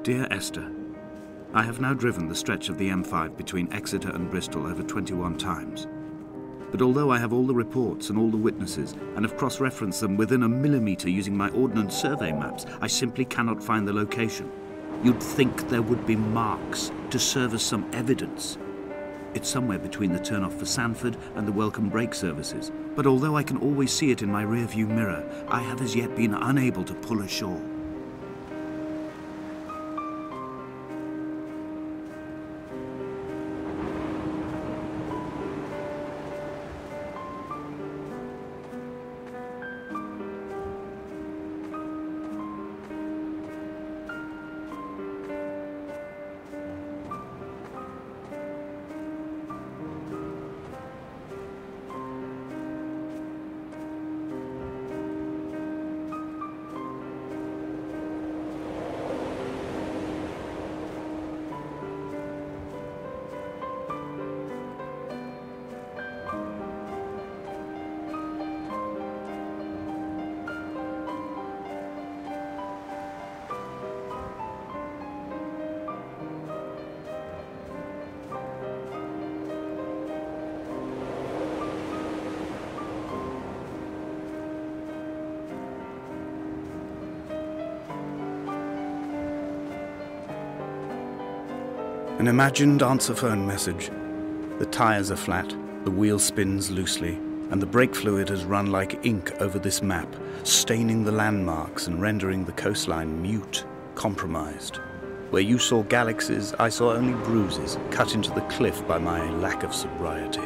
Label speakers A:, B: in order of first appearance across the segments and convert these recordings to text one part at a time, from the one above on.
A: Dear Esther, I have now driven the stretch of the M5 between Exeter and Bristol over 21 times. But although I have all the reports and all the witnesses, and have cross-referenced them within a millimetre using my Ordnance Survey maps, I simply cannot find the location. You'd think there would be marks to serve as some evidence. It's somewhere between the turn-off for Sanford and the welcome brake services. But although I can always see it in my rear-view mirror, I have as yet been unable to pull ashore. An imagined answer phone message. The tyres are flat, the wheel spins loosely, and the brake fluid has run like ink over this map, staining the landmarks and rendering the coastline mute, compromised. Where you saw galaxies, I saw only bruises cut into the cliff by my lack of sobriety.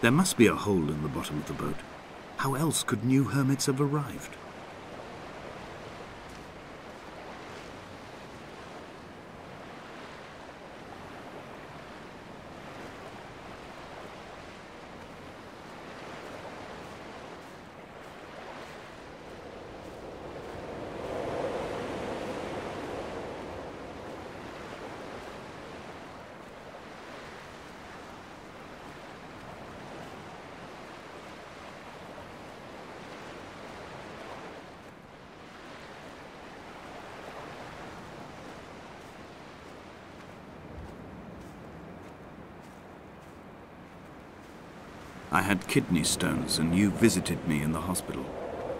A: There must be a hole in the bottom of the boat. How else could new hermits have arrived? I had kidney stones, and you visited me in the hospital.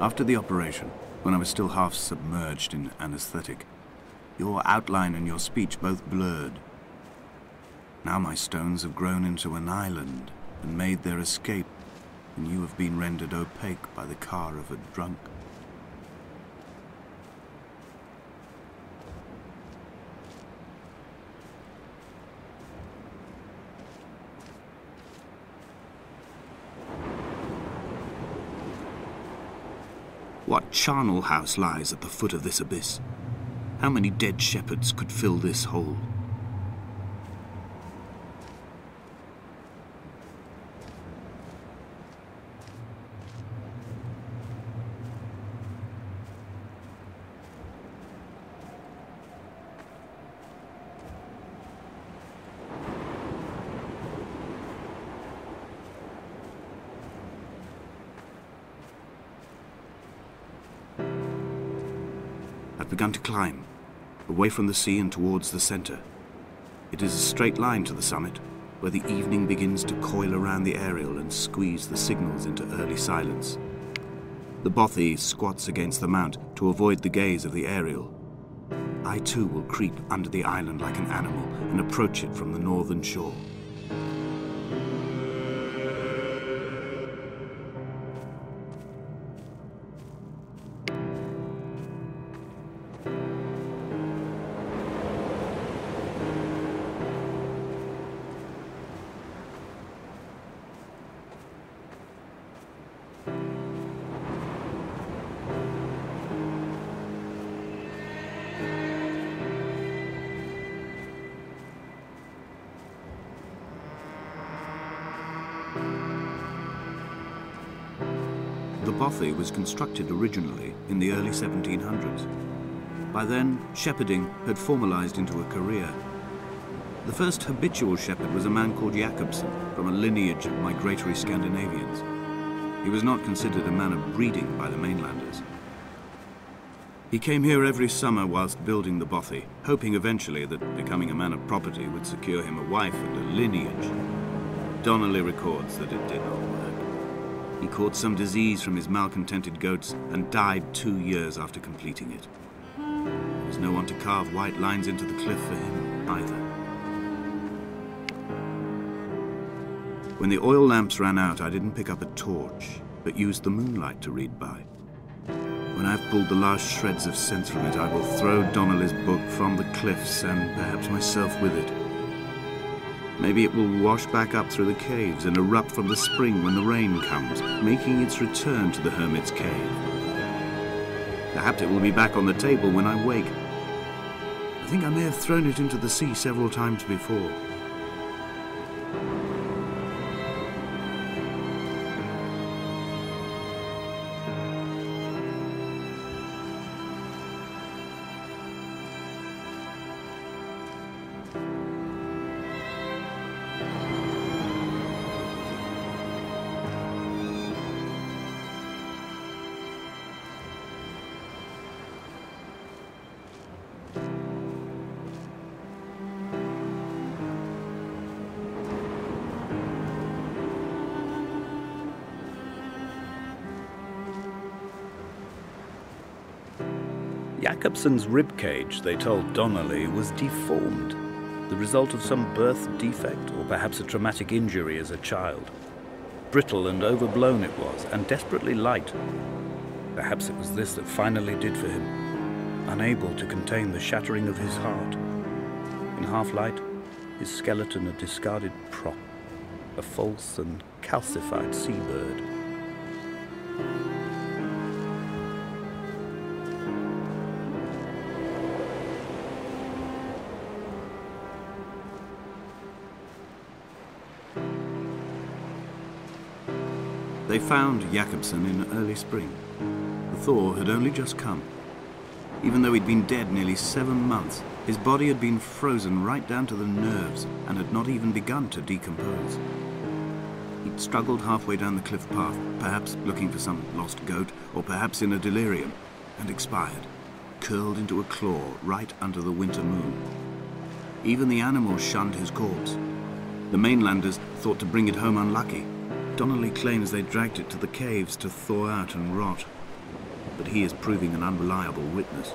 A: After the operation, when I was still half submerged in anesthetic, your outline and your speech both blurred. Now my stones have grown into an island and made their escape, and you have been rendered opaque by the car of a drunk. What charnel house lies at the foot of this abyss? How many dead shepherds could fill this hole? I've begun to climb, away from the sea and towards the centre. It is a straight line to the summit, where the evening begins to coil around the aerial and squeeze the signals into early silence. The bothy squats against the mount to avoid the gaze of the aerial. I too will creep under the island like an animal and approach it from the northern shore. The bothy was constructed originally in the early 1700s. By then, shepherding had formalized into a career. The first habitual shepherd was a man called Jacobsen, from a lineage of migratory Scandinavians. He was not considered a man of breeding by the mainlanders. He came here every summer whilst building the bothy, hoping eventually that becoming a man of property would secure him a wife and a lineage. Donnelly records that it did not work. He caught some disease from his malcontented goats and died 2 years after completing it. There was no one to carve white lines into the cliff for him either. When the oil lamps ran out, I didn't pick up a torch, but used the moonlight to read by. When I've pulled the last shreds of sense from it, I will throw Donnelly's book from the cliffs and perhaps myself with it. Maybe it will wash back up through the caves and erupt from the spring when the rain comes, making its return to the hermit's cave. Perhaps it will be back on the table when I wake. I think I may have thrown it into the sea several times before.
B: Jacobsen's ribcage, they told Donnelly, was deformed, the result of some birth defect or perhaps a traumatic injury as a child. Brittle and overblown it was, and desperately light. Perhaps it was this that finally did for him, unable to contain the shattering of his heart. In half-light, his skeleton a discarded prop, a false and calcified seabird.
A: They found Jacobsen in early spring. The thaw had only just come. Even though he'd been dead nearly 7 months, his body had been frozen right down to the nerves and had not even begun to decompose. He'd struggled halfway down the cliff path, perhaps looking for some lost goat, or perhaps in a delirium, and expired, curled into a claw right under the winter moon. Even the animals shunned his corpse. The mainlanders thought to bring it home unlucky. Donnelly claims they dragged it to the caves to thaw out and rot, but he is proving an unreliable witness.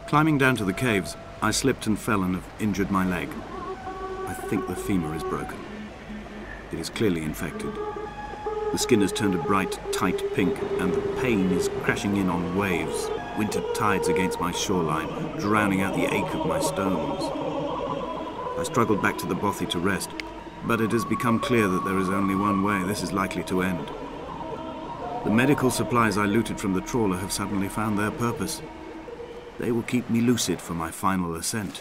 A: Climbing down to the caves, I slipped and fell and have injured my leg. I think the femur is broken. It is clearly infected. The skin has turned a bright, tight pink, and the pain is crashing in on waves, winter tides against my shoreline, drowning out the ache of my stones. I struggled back to the bothy to rest, but it has become clear that there is only one way this is likely to end. The medical supplies I looted from the trawler have suddenly found their purpose. They will keep me lucid for my final ascent.